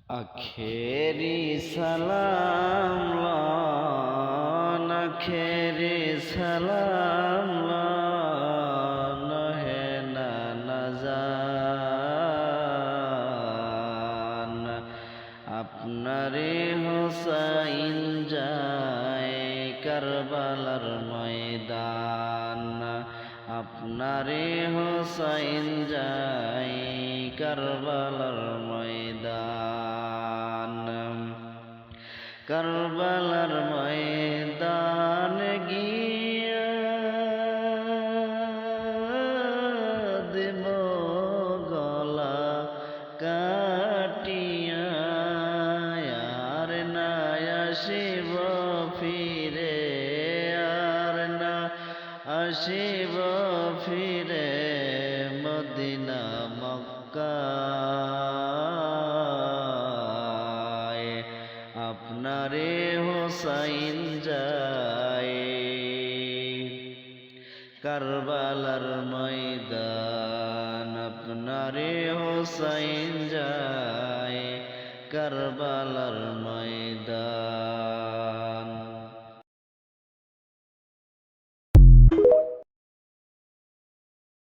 আখেরি সালাম লন আখেরি সালাম লন হে নানা জান আপনারে হোসাইন যায় কারবালার ময়দান আপনারে হোসাইন যায় কারবালার ময়দান কারবালার ময়দান গিয়া দেব গলা কাটিয়া আর না আসিব ফিরে আর না আসিব ফিরে মদিনা মক্কায় আপনারে হোসাইন যায় কারবালার ময়দান আপনারে হোসাইন যায় কারবালার